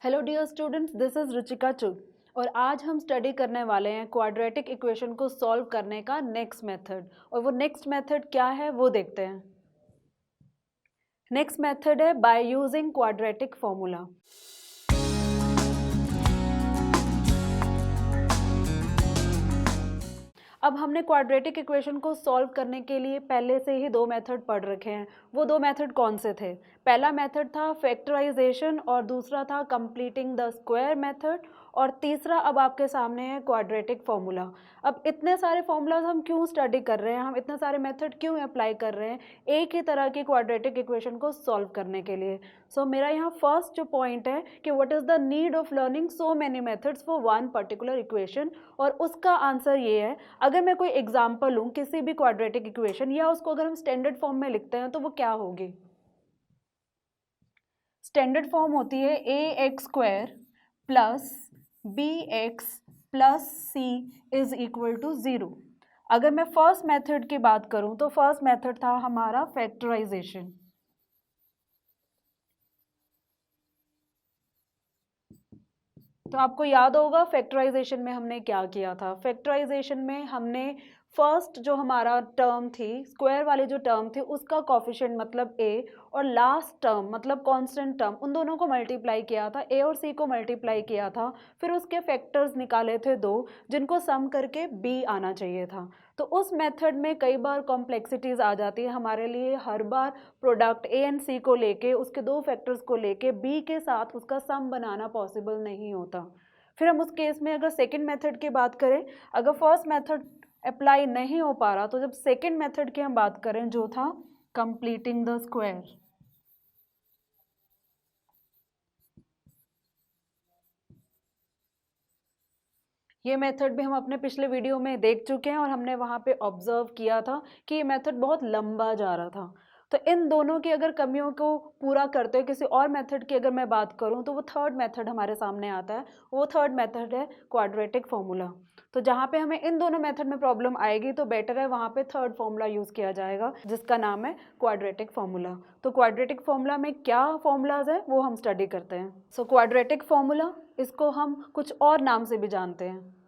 Hello dear students, this is Ruchika Chugh और आज हम स्टडी करने वाले हैं क्वाड्रेटिक इक्वेशन को सॉल्व करने का नेक्स्ट मेथड। और वो नेक्स्ट मेथड क्या है वो देखते हैं। नेक्स्ट मेथड है बाय यूजिंग क्वाड्रेटिक फॉर्मूला। अब हमने क्वाड्रेटिक इक्वेशन को सॉल्व करने के लिए पहले से ही दो मेथड पढ़ रखे हैं। वो दो मेथड कौन से थे? पहला मेथड था फैक्टराइजेशन और दूसरा था कंप्लीटिंग द स्क्वायर मेथड, और तीसरा अब आपके सामने है क्वाड्रेटिक फॉर्मूला। अब इतने सारे फॉर्मूलाज हम क्यों स्टडी कर रहे हैं, हम इतने सारे मेथड क्यों अप्लाई कर रहे हैं एक ही तरह की क्वाड्रेटिक इक्वेशन को सॉल्व करने के लिए? सो मेरा यहाँ फर्स्ट जो पॉइंट है कि what is the need of learning so many methods for one particular equation, और उसका आंसर ये है। अगर मैं कोई एग्जाम्पल लूँ किसी भी क्वाड्रेटिक इक्वेशन या उसको अगर हम स्टैंडर्ड फॉर्म में लिखते हैं तो वो क्या होगी? स्टैंडर्ड फॉर्म होती है a x square plus b x plus c is equal to 0। अगर मैं फर्स्ट मेथड की बात करूं तो फर्स्ट मेथड था हमारा फैक्टराइजेशन। तो आपको याद होगा फैक्टराइजेशन में हमने क्या किया था। फैक्टराइजेशन में हमने फर्स्ट जो हमारा टर्म थी, स्क्वायर वाली जो टर्म थी, उसका कोफिशिएंट मतलब ए, और लास्ट टर्म मतलब कांस्टेंट टर्म, उन दोनों को मल्टीप्लाई किया था, ए और सी को मल्टीप्लाई किया था। फिर उसके फैक्टर्स निकाले थे दो, जिनको सम करके बी आना चाहिए था। तो उस मेथड में कई बार कॉम्प्लेक्सिटीज आ जाती है हमारे लिए। हर बार प्रोडक्ट ए एंड सी को लेके, उसके दो फैक्टर्स को लेके बी के साथ उसका सम बनाना पॉसिबल नहीं होता। फिर हम उस केस में अगर सेकंड मेथड की बात करें, अगर फर्स्ट मेथड अप्लाई नहीं हो पा रहा तो जब सेकंड मेथड की हम बात करें जो था कंप्लीटिंग द स्क्वायर, ये मेथड भी हम अपने पिछले वीडियो में देख चुके हैं और हमने वहाँ पे ऑब्जर्व किया था कि ये मेथड बहुत लंबा जा रहा था। तो इन दोनों की अगर कमियों को पूरा करते हुए किसी और मेथड की अगर मैं बात करूँ तो वो थर्ड मेथड हमारे सामने आता है। वो थर्ड मेथड है क्वाड्रेटिक फॉर्मूला। तो जहाँ पे हमें इन दोनों मेथड में प्रॉब्लम आएगी तो बेटर है वहाँ पे थर्ड फॉर्मूला यूज़ किया जाएगा जिसका नाम है क्वाड्रेटिक फॉर्मूला। तो क्वाड्रेटिक फॉर्मूला में क्या फॉर्मूलाज है वो हम स्टडी करते हैं। सो क्वाड्रेटिक फॉर्मूला, इसको हम कुछ और नाम से भी जानते हैं।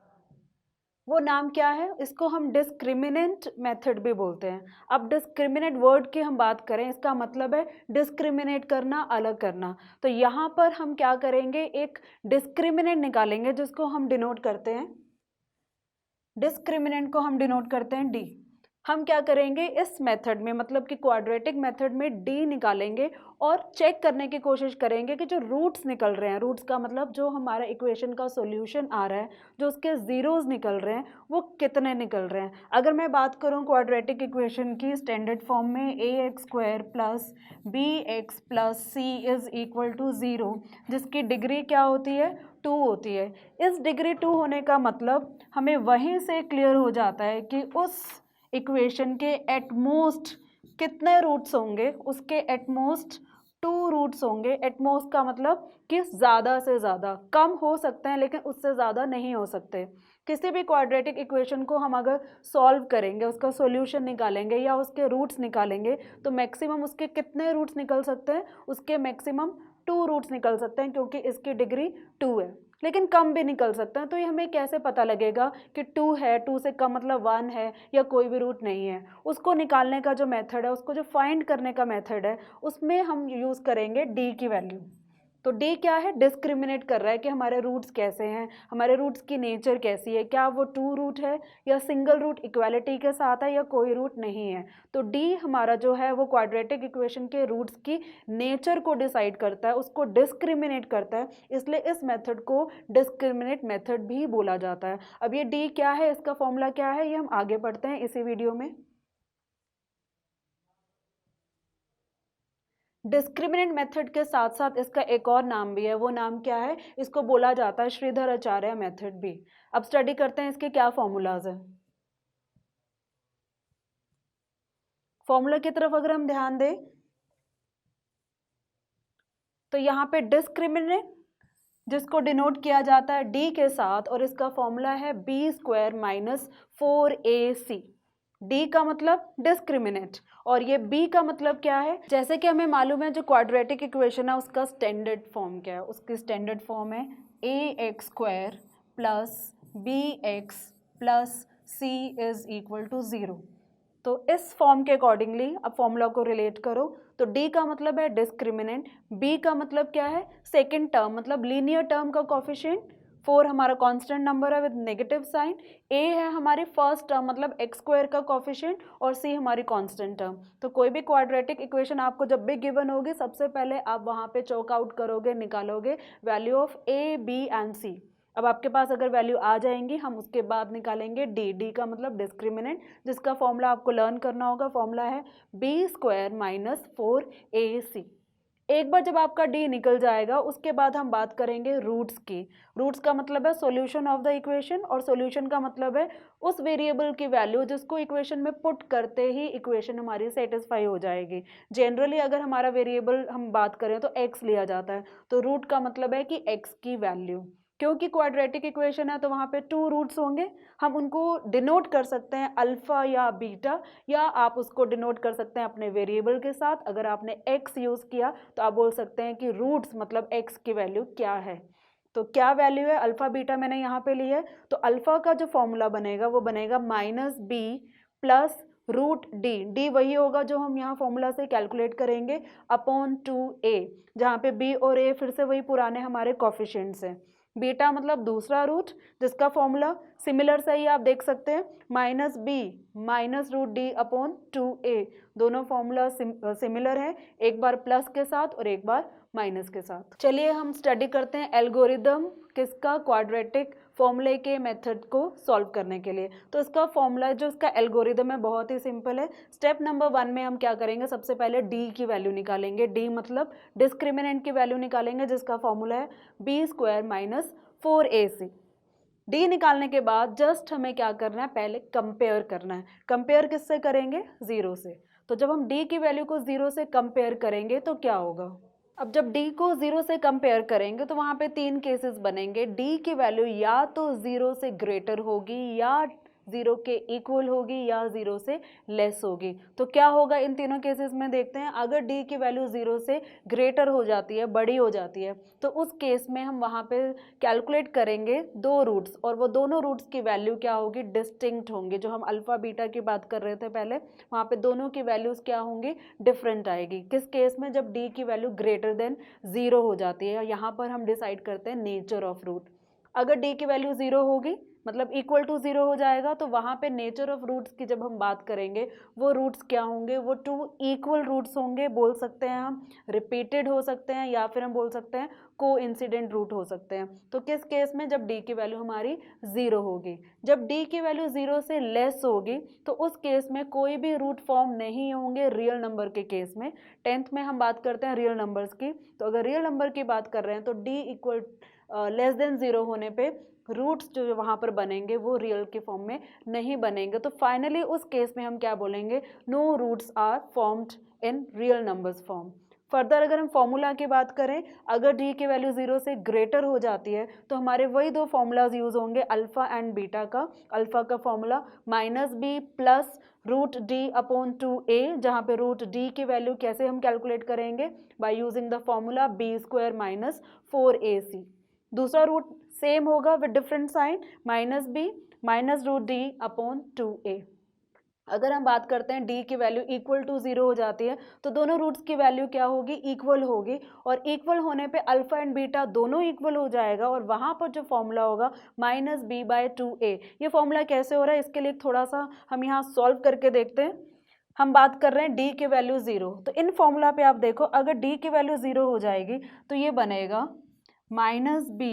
वो नाम क्या है? इसको हम डिस्क्रिमिनेंट मेथड भी बोलते हैं। अब डिस्क्रिमिनेंट वर्ड की हम बात करें, इसका मतलब है डिस्क्रिमिनेट करना, अलग करना। तो यहाँ पर हम क्या करेंगे, एक डिस्क्रिमिनेंट निकालेंगे जिसको हम डिनोट करते हैं, डिस्क्रिमिनेंट को हम डिनोट करते हैं डी। हम क्या करेंगे इस मेथड में, मतलब कि क्वाड्रेटिक मेथड में डी निकालेंगे और चेक करने की कोशिश करेंगे कि जो रूट्स निकल रहे हैं, रूट्स का मतलब जो हमारा इक्वेशन का सॉल्यूशन आ रहा है, जो उसके जीरोस निकल रहे हैं वो कितने निकल रहे हैं। अगर मैं बात करूं क्वाड्रेटिक इक्वेशन की स्टैंडर्ड फॉर्म में a x square plus b x plus c is equal to 0, जिसकी डिग्री क्या होती है? 2 होती है। इस डिग्री 2 होने का मतलब हमें वहीं से क्लियर हो जाता है कि उस इक्वेशन के एटमोस्ट कितने रूट्स होंगे, उसके एटमोस्ट 2 रूट्स होंगे। एटमोस्ट का मतलब कि ज़्यादा से ज़्यादा, कम हो सकते हैं लेकिन उससे ज़्यादा नहीं हो सकते। किसी भी क्वाड्रेटिक इक्वेशन को हम अगर सॉल्व करेंगे, उसका सॉल्यूशन निकालेंगे या उसके रूट्स निकालेंगे तो मैक्सिमम उसके कितने रूट्स निकल सकते हैं? उसके मैक्सिमम 2 रूट्स निकल सकते हैं क्योंकि इसकी डिग्री 2 है, लेकिन कम भी निकल सकते हैं। तो ये हमें कैसे पता लगेगा कि 2 है, 2 से कम मतलब 1 है या कोई भी रूट नहीं है? उसको निकालने का जो मेथड है, उसको जो फाइंड करने का मेथड है, उसमें हम यूज़ करेंगे डी की वैल्यू। तो डी क्या है? डिस्क्रिमिनेट कर रहा है कि हमारे रूट्स कैसे हैं, हमारे रूट्स की नेचर कैसी है, क्या वो 2 रूट है या सिंगल रूट इक्वालिटी के साथ है या कोई रूट नहीं है। तो डी हमारा जो है वो क्वाड्रेटिक इक्वेशन के रूट्स की नेचर को डिसाइड करता है, उसको डिस्क्रिमिनेट करता है, इसलिए इस मेथड को डिस्क्रिमिनेट मेथड भी बोला जाता है। अब ये डी क्या है, इसका फॉर्मूला क्या है, ये हम आगे पढ़ते हैं इसी वीडियो में। डिस्क्रिमिनेंट मेथड के साथ साथ इसका एक और नाम भी है। वो नाम क्या है? इसको बोला जाता है श्रीधराचार्य मेथड भी। अब स्टडी करते हैं इसके क्या फॉर्मूलाज हैं। फॉर्मूला की तरफ अगर हम ध्यान दें तो यहाँ पे डिस्क्रिमिनेंट जिसको डिनोट किया जाता है डी के साथ, और इसका फॉर्मूला है B square minus 4ac। D का मतलब डिस्क्रिमिनेंट, और ये बी का मतलब क्या है, जैसे कि हमें मालूम है जो क्वाड्रेटिक इक्वेशन है उसका स्टैंडर्ड फॉर्म क्या है, उसकी स्टैंडर्ड फॉर्म है ax² plus bx plus c is equal to 0। तो इस फॉर्म के अकॉर्डिंगली अब फॉर्मूला को रिलेट करो, तो d का मतलब है डिस्क्रिमिनेंट, b का मतलब क्या है, सेकेंड टर्म मतलब लीनियर टर्म का कोफिशिएंट, 4 हमारा कांस्टेंट नंबर है विद नेगेटिव साइन, a है हमारी फर्स्ट टर्म मतलब x² का कोफिशिएंट, और c हमारी कांस्टेंट टर्म। तो कोई भी क्वाड्रेटिक इक्वेशन आपको जब भी गिवन होगी सबसे पहले आप वहाँ पे चौक आउट करोगे, निकालोगे value of a b and c। अब आपके पास अगर वैल्यू आ जाएंगी हम उसके बाद निकालेंगे डी का मतलब डिस्क्रिमिनेंट, जिसका फॉर्मूला आपको लर्न करना होगा, फॉर्मूला है b² माइनस 4ac। एक बार जब आपका डी निकल जाएगा उसके बाद हम बात करेंगे रूट्स की। रूट्स का मतलब है सॉल्यूशन ऑफ द इक्वेशन, और सॉल्यूशन का मतलब है उस वेरिएबल की वैल्यू जिसको इक्वेशन में पुट करते ही इक्वेशन हमारी सेटिस्फाई हो जाएगी। जनरली अगर हमारा वेरिएबल हम बात करें तो x लिया जाता है, तो रूट का मतलब है कि x की वैल्यू, क्योंकि क्वाड्रेटिक इक्वेशन है तो वहाँ पे 2 रूट्स होंगे, हम उनको डिनोट कर सकते हैं अल्फा या बीटा, या आप उसको डिनोट कर सकते हैं अपने वेरिएबल के साथ। अगर आपने x यूज़ किया तो आप बोल सकते हैं कि रूट्स मतलब x की वैल्यू क्या है। तो क्या वैल्यू है, अल्फा बीटा मैंने यहाँ पे ली है, तो अल्फा का जो फॉर्मूला बनेगा वो बनेगा -b प्लस रूट डी वही होगा जो हम यहाँ फॉर्मूला से कैलकुलेट करेंगे अपॉन 2a, जहाँ पे b और a फिर से वही पुराने हमारे कॉफिशिएंट्स हैं। बीटा मतलब दूसरा रूट जिसका फॉर्मूला सिमिलर से ही आप देख सकते हैं -b minus root D upon 2a, दोनों फॉर्मूला सिमिलर है, एक बार प्लस के साथ और एक बार माइनस के साथ। चलिए हम स्टडी करते हैं एल्गोरिदम किसका, क्वाड्रेटिक फॉर्मूले के मेथड को सॉल्व करने के लिए। तो इसका फॉर्मूला जो इसका एल्गोरिदम है बहुत ही सिंपल है। स्टेप नंबर 1 में हम क्या करेंगे, सबसे पहले डी की वैल्यू निकालेंगे, डी मतलब डिस्क्रिमिनेंट की वैल्यू निकालेंगे जिसका फॉर्मूला है b² माइनस 4ac। डी निकालने के बाद जस्ट हमें क्या करना है, पहले कंपेयर करना है। कंपेयर किससे करेंगे, 0 से। तो जब हम डी की वैल्यू को 0 से कंपेयर करेंगे तो क्या होगा, अब जब d को 0 से कंपेयर करेंगे तो वहाँ पे 3 केसेस बनेंगे। d की वैल्यू या तो 0 से ग्रेटर होगी, या 0 के इक्वल होगी, या 0 से लेस होगी। तो क्या होगा इन तीनों केसेस में, देखते हैं। अगर d की वैल्यू 0 से ग्रेटर हो जाती है, बड़ी हो जाती है, तो उस केस में हम वहाँ पे कैलकुलेट करेंगे 2 रूट्स, और वो दोनों रूट्स की वैल्यू क्या होगी, डिस्टिंक्ट होंगी। जो हम अल्फा बीटा की बात कर रहे थे पहले, वहाँ पे दोनों की वैल्यूज़ क्या होंगी, डिफरेंट आएगी। किस केस में, जब d की वैल्यू ग्रेटर देन 0 हो जाती है। यहाँ पर हम डिसाइड करते हैं नेचर ऑफ रूट। अगर d की वैल्यू 0 होगी मतलब इक्वल टू 0 हो जाएगा, तो वहाँ पे नेचर ऑफ रूट्स की जब हम बात करेंगे वो रूट्स क्या होंगे, वो 2 इक्वल रूट्स होंगे, बोल सकते हैं हम रिपीटेड हो सकते हैं, या फिर हम बोल सकते हैं कोइंसिडेंट रूट हो सकते हैं। तो किस केस में, जब d की वैल्यू हमारी 0 होगी। जब d की वैल्यू 0 से लेस होगी तो उस केस में कोई भी रूट फॉर्म नहीं होंगे रियल नंबर के केस में। 10th में हम बात करते हैं रियल नंबर्स की, तो अगर रियल नंबर की बात कर रहे हैं तो d इक्वल लेस देन 0 होने पे रूट्स जो वहाँ पर बनेंगे वो रियल के फॉर्म में नहीं बनेंगे। तो फाइनली उस केस में हम क्या बोलेंगे, no roots are formed in real numbers form. Further अगर हम फॉर्मूला की बात करें, अगर d की वैल्यू 0 से ग्रेटर हो जाती है तो हमारे वही 2 फॉर्मूलाज यूज होंगे अल्फा एंड बीटा का। अल्फा का formula -b plus root D upon 2a, जहाँ पे रूट d की वैल्यू कैसे हम कैलकुलेट करेंगे, by using the formula b² minus 4ac। दूसरा रूट सेम होगा with different sign, -b minus root D upon 2a। अगर हम बात करते हैं d की वैल्यू इक्वल टू 0 हो जाती है तो दोनों रूट्स की वैल्यू क्या होगी, इक्वल होगी, और इक्वल होने पे अल्फा एंड बीटा दोनों इक्वल हो जाएगा, और वहाँ पर जो फॉर्मूला होगा -b/2a। ये फॉर्मूला कैसे हो रहा है, इसके लिए थोड़ा सा हम यहाँ सॉल्व करके देखते हैं। हम बात कर रहे हैं d की वैल्यू 0, तो इन फॉर्मूला पे आप देखो अगर d की वैल्यू 0 हो जाएगी तो ये बनेगा -b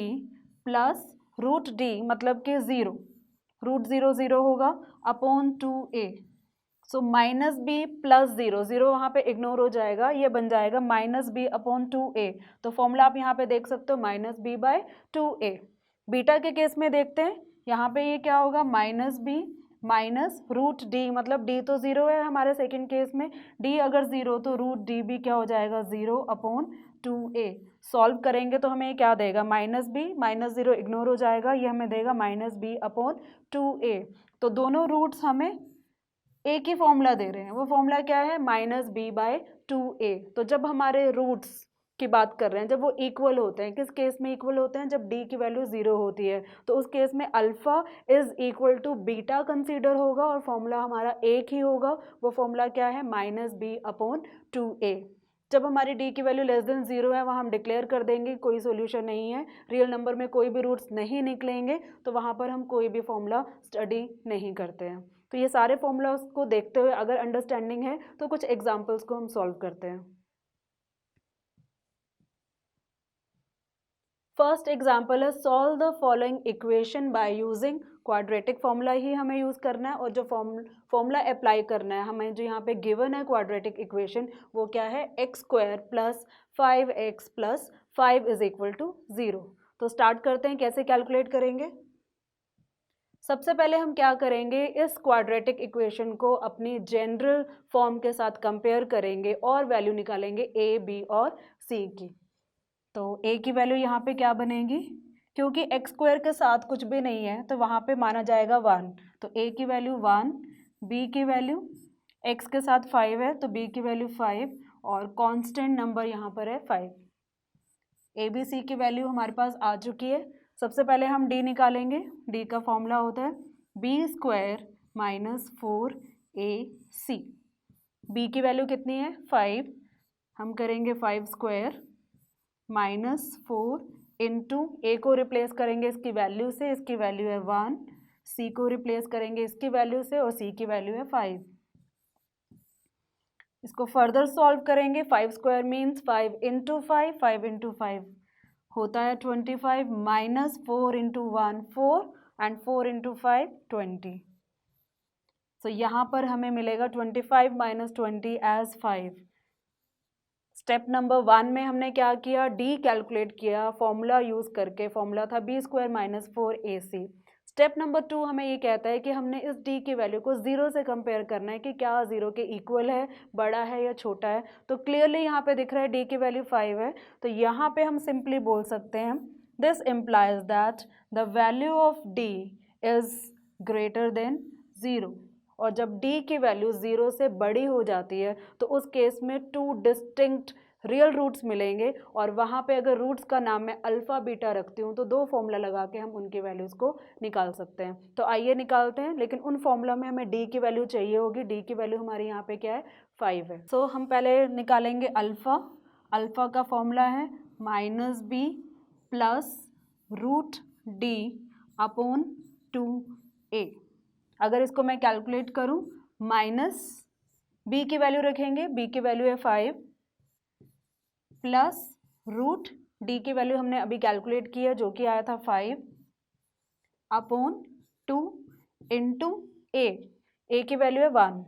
प्लस रूट डी मतलब कि 0, रूट 0 होगा अपॉन 2a। सो -b प्लस 0 वहाँ पे इग्नोर हो जाएगा, ये बन जाएगा -b अपॉन 2a। तो फॉर्मूला आप यहाँ पे देख सकते हो -b/2a। बीटा के केस में देखते हैं, यहाँ पे ये क्या होगा, -b माइनस रूट डी, मतलब d तो 0 है हमारे सेकंड केस में, d अगर 0 तो रूट डी भी क्या हो जाएगा, 0 अपॉन 2a। सॉल्व करेंगे तो हमें क्या देगा, -b -0 इग्नोर हो जाएगा, ये हमें देगा -b अपॉन 2a। तो दोनों रूट्स हमें एक ही फॉर्मूला दे रहे हैं, वो फॉर्मूला क्या है, -b/2a। तो जब हमारे रूट्स की बात कर रहे हैं, जब वो इक्वल होते हैं, किस केस में इक्वल होते हैं, जब d की वैल्यू 0 होती है, तो उस केस में alpha is equal to beta consider होगा और फॉर्मूला हमारा एक ही होगा। वो फॉर्मूला क्या है, -b/2a। जब हमारी d की वैल्यू लेस देन 0 है, वहाँ हम डिक्लेयर कर देंगे कोई सोल्यूशन नहीं है, रियल नंबर में कोई भी रूट्स नहीं निकलेंगे, तो वहाँ पर हम कोई भी फॉर्मूला स्टडी नहीं करते हैं। तो ये सारे फॉर्मूलाज को देखते हुए अगर अंडरस्टैंडिंग है तो कुछ एग्जांपल्स को हम सॉल्व करते हैं। फर्स्ट एग्जाम्पल है, solve the following equation by using quadratic formula ही हमें यूज़ करना है, और जो फॉर्मूला अप्लाई करना है हमें, जो यहाँ पे गिवन है क्वाड्रेटिक इक्वेशन, वो क्या है, x² + 5x + 5 = 0। तो स्टार्ट करते हैं, कैसे कैलकुलेट करेंगे। सबसे पहले हम क्या करेंगे, इस क्वाड्रेटिक इक्वेशन को अपनी जनरल फॉर्म के साथ कंपेयर करेंगे और वैल्यू निकालेंगे a, b और c की। तो a की वैल्यू यहाँ पे क्या बनेगी, क्योंकि x² के साथ कुछ भी नहीं है तो वहाँ पे माना जाएगा 1, तो a की वैल्यू 1, b की वैल्यू x के साथ 5 है तो b की वैल्यू 5, और कांस्टेंट नंबर यहाँ पर है 5। a b c की वैल्यू हमारे पास आ चुकी है। सबसे पहले हम d निकालेंगे। d का फॉर्मूला होता है b² - 4ac। b की वैल्यू कितनी है, 5, हम करेंगे 5² -4 इंटू a को रिप्लेस करेंगे इसकी वैल्यू से, इसकी वैल्यू है 1, c को रिप्लेस करेंगे इसकी वैल्यू से और c की वैल्यू है 5। इसको फर्दर सॉल्व करेंगे, 5² मीन्स 5 इंटू 5, 5 इंटू 5 होता है 25, -4 इंटू 1 4 एंड 4 इंटू 5 20। तो यहाँ पर हमें मिलेगा 25 - 20 एज 5। स्टेप नंबर 1 में हमने क्या किया, d कैलकुलेट किया फॉर्मूला यूज़ करके, फॉर्मूला था b² - 4ac। स्टेप नंबर 2 हमें ये कहता है कि हमने इस d की वैल्यू को 0 से कंपेयर करना है कि क्या 0 के इक्वल है, बड़ा है या छोटा है। तो क्लियरली यहाँ पे दिख रहा है d की वैल्यू 5 है, तो यहाँ पे हम सिंपली बोल सकते हैं this implies that the value of d is greater than 0। और जब d की वैल्यू 0 से बड़ी हो जाती है तो उस केस में 2 डिस्टिंक्ट रियल रूट्स मिलेंगे, और वहाँ पे अगर रूट्स का नाम मैं अल्फ़ा बीटा रखती हूँ तो 2 फॉर्मूला लगा के हम उनकी वैल्यूज़ को निकाल सकते हैं। तो आइए निकालते हैं, लेकिन उन फॉर्मूला में हमें d की वैल्यू चाहिए होगी। d की वैल्यू हमारी यहाँ पे क्या है, 5 है। सो हम पहले निकालेंगे अल्फ़ा। अल्फ़ा का फॉर्मूला है -b + √d/2a। अगर इसको मैं कैलकुलेट करूं, माइनस b की वैल्यू रखेंगे, b की वैल्यू है 5, प्लस रूट d की वैल्यू हमने अभी कैलकुलेट की है जो कि आया था 5/2 इंटू a की वैल्यू है 1।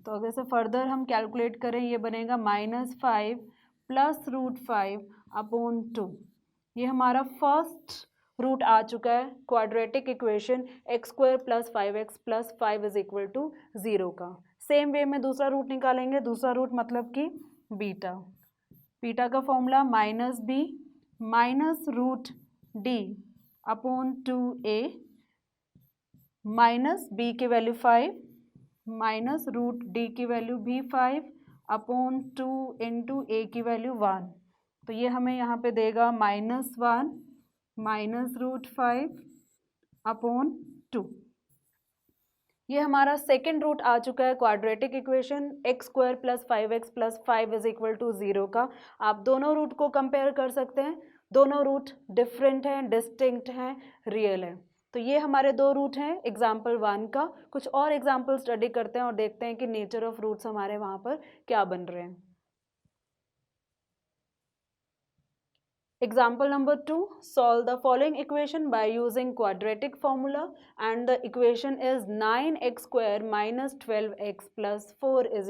तो अगर से फर्दर हम कैलकुलेट करें, ये बनेगा -5 + √5/2। ये हमारा फर्स्ट रूट आ चुका है क्वाड्रेटिक इक्वेशन x² + 5x + 5 = 0 का। सेम वे में दूसरा रूट निकालेंगे। दूसरा रूट मतलब कि बीटा। बीटा का formula -b -√d/2a, minus b की वैल्यू 5 -√d की वैल्यू भी 5/2 इंटू a की वैल्यू 1। तो ये हमें यहाँ पे देगा -1 -√5/2। ये हमारा सेकेंड रूट आ चुका है क्वाड्रेटिक इक्वेशन x² + 5x + 5 = 0 का। आप दोनों रूट को कंपेयर कर सकते हैं, दोनों रूट डिफरेंट हैं, डिस्टिंक्ट हैं, रियल हैं। तो ये हमारे 2 रूट हैं एग्जाम्पल 1 का। कुछ और एग्जाम्पल स्टडी करते हैं और देखते हैं कि नेचर ऑफ रूट्स हमारे वहाँ पर क्या बन रहे हैं। Example number 2, solve the following equation by using quadratic formula and the equation is 9x² - 12x + 4 =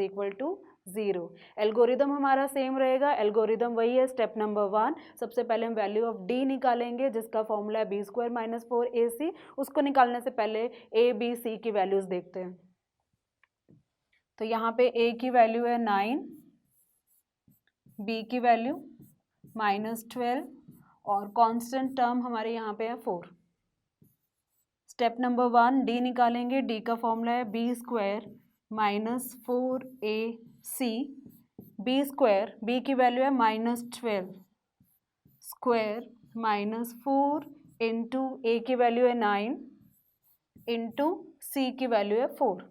0। Algorithm हमारा सेम रहेगा, एल्गोरिदम वही है। स्टेप नंबर 1, सबसे पहले हम वैल्यू ऑफ d निकालेंगे जिसका फॉर्मूला है b² - 4ac। उसको निकालने से पहले a b c की वैल्यूज देखते हैं। तो यहाँ पे a की वैल्यू है 9, b की वैल्यू -12 और कांस्टेंट टर्म हमारे यहाँ पे है 4। स्टेप नंबर 1 डी निकालेंगे। डी का फॉर्मूला है B square minus 4ac। B square, B की वैल्यू है -12 स्क्वायर माइनस 4 इंटू ए की वैल्यू है 9 इंटू सी की वैल्यू है 4।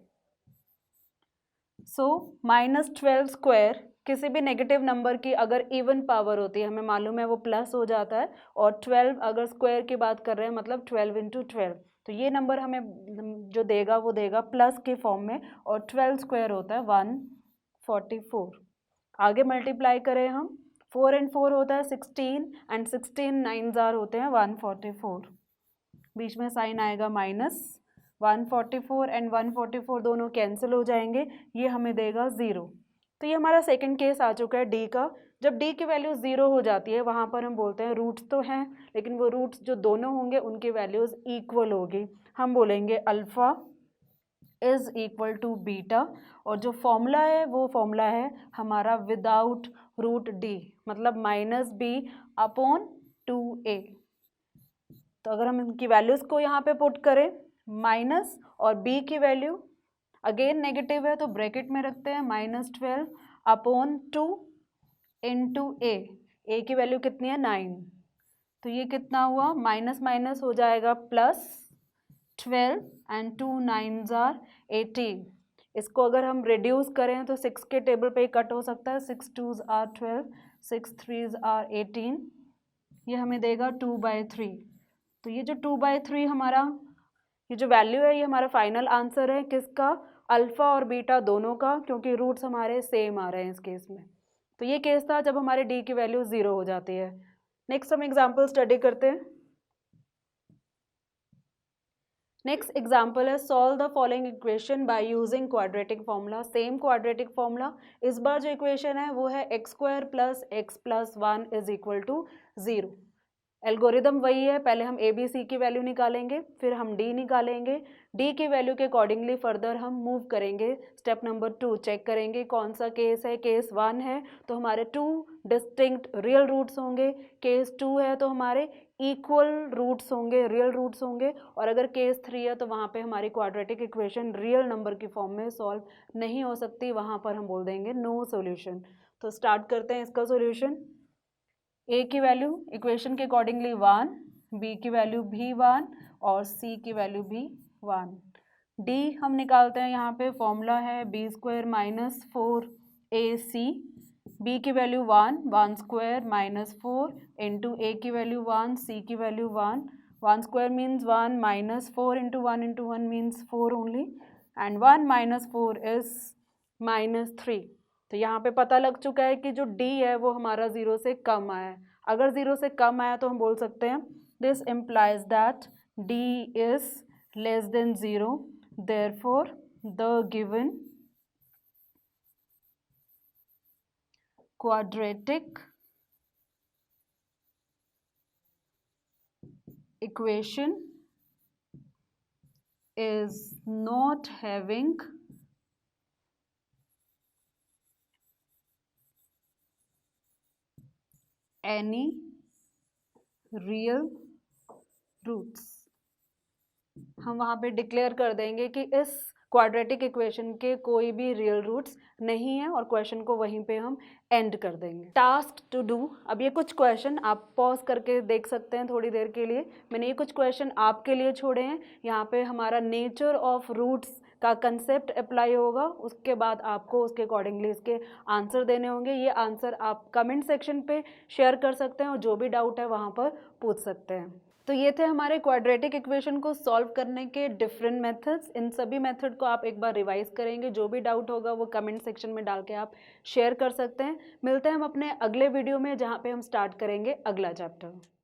सो -12 स्क्वायर किसी भी नेगेटिव नंबर की अगर इवन पावर होती है, हमें मालूम है वो प्लस हो जाता है, और 12 अगर स्क्वायर की बात कर रहे हैं मतलब 12 इंटू 12, तो ये नंबर हमें जो देगा वो देगा प्लस के फॉर्म में, और 12 स्क्वायर होता है 144। आगे मल्टीप्लाई करें हम, 4 एंड 4 होता है 16 एंड 16 9 जार होते हैं 144। बीच में साइन आएगा माइनस, 144 एंड 144 दोनों कैंसिल हो जाएंगे, ये हमें देगा 0। तो ये हमारा सेकंड केस आ चुका है डी का। जब डी की वैल्यू 0 हो जाती है वहाँ पर हम बोलते हैं रूट्स तो हैं, लेकिन वो रूट्स जो दोनों होंगे उनकी वैल्यूज़ इक्वल होगी। हम बोलेंगे alpha is equal to beta, और जो फॉर्मूला है वो फॉर्मूला है हमारा विदाउट रूट डी, मतलब -b/2a। तो अगर हम इनकी वैल्यूज़ को यहाँ पे पुट करें, माइनस और b की वैल्यू अगेन नेगेटिव है तो ब्रैकेट में रखते हैं -12/2 इंटू ए की वैल्यू कितनी है 9, तो ये कितना हुआ, माइनस माइनस हो जाएगा +12 एंड 2 9s are 18। इसको अगर हम रिड्यूस करें तो 6 के टेबल पे ही कट हो सकता है, 6 2s are 12, 6 3s are 18, ये हमें देगा 2/3। तो ये जो 2/3 हमारा ये जो वैल्यू है ये हमारा फाइनल आंसर है किसका, अल्फ़ा और बीटा दोनों का, क्योंकि रूट्स हमारे सेम आ रहे हैं इस केस में। तो ये केस था जब हमारे डी की वैल्यू 0 हो जाती है। नेक्स्ट हम एग्जाम्पल स्टडी करते हैं। नेक्स्ट एग्जाम्पल है solve the following equation by using quadratic formula. Same quadratic formula, इस बार जो इक्वेशन है वो है x² + x + 1 = 0। एल्गोरिदम वही है, पहले हम ए बी सी की वैल्यू निकालेंगे, फिर हम डी निकालेंगे, डी की वैल्यू के अकॉर्डिंगली फर्दर हम मूव करेंगे। स्टेप नंबर 2 चेक करेंगे कौन सा केस है, केस 1 है तो हमारे 2 डिस्टिंक्ट रियल रूट्स होंगे, केस 2 है तो हमारे इक्वल रूट्स होंगे, रियल रूट्स होंगे, और अगर केस 3 है तो वहाँ पे हमारी क्वाड्रेटिक इक्वेशन रियल नंबर की फॉर्म में सॉल्व नहीं हो सकती, वहाँ पर हम बोल देंगे नो सॉल्यूशन। तो स्टार्ट करते हैं इसका सॉल्यूशन। ए की वैल्यू इक्वेशन के अकॉर्डिंगली 1, बी की वैल्यू भी 1 और सी की वैल्यू भी 1। डी हम निकालते हैं, यहाँ पे फॉर्मूला है b² - 4ac। बी की वैल्यू 1 1² - 4 इंटू ए की वैल्यू 1, सी की value 1। 1² means 1, -4 into 1 means 4 only, and 1 - 4 is -3। तो यहाँ पे पता लग चुका है कि जो D है वो हमारा 0 से कम आया है। अगर 0 से कम आया तो हम बोल सकते हैं this implies that D is less than 0, therefore the given quadratic equation is not having any real roots। हम वहाँ पे डिक्लेयर कर देंगे कि इस क्वाड्रेटिक इक्वेशन के कोई भी रियल रूट्स नहीं है, और क्वेश्चन को वहीं पे हम एंड कर देंगे। टास्क टू डू, अब ये कुछ क्वेश्चन आप पॉज करके देख सकते हैं थोड़ी देर के लिए। मैंने ये कुछ क्वेश्चन आपके लिए छोड़े हैं। यहाँ पे हमारा नेचर ऑफ रूट्स का कंसेप्ट अप्लाई होगा, उसके बाद आपको उसके अकॉर्डिंगली इसके आंसर देने होंगे। ये आंसर आप कमेंट सेक्शन पे शेयर कर सकते हैं और जो भी डाउट है वहाँ पर पूछ सकते हैं। तो ये थे हमारे क्वाड्रेटिक इक्वेशन को सॉल्व करने के डिफरेंट मेथड्स। इन सभी मेथड को आप एक बार रिवाइज करेंगे, जो भी डाउट होगा वो कमेंट सेक्शन में डाल के आप शेयर कर सकते हैं। मिलते हैं हम अपने अगले वीडियो में, जहाँ पे हम स्टार्ट करेंगे अगला चैप्टर।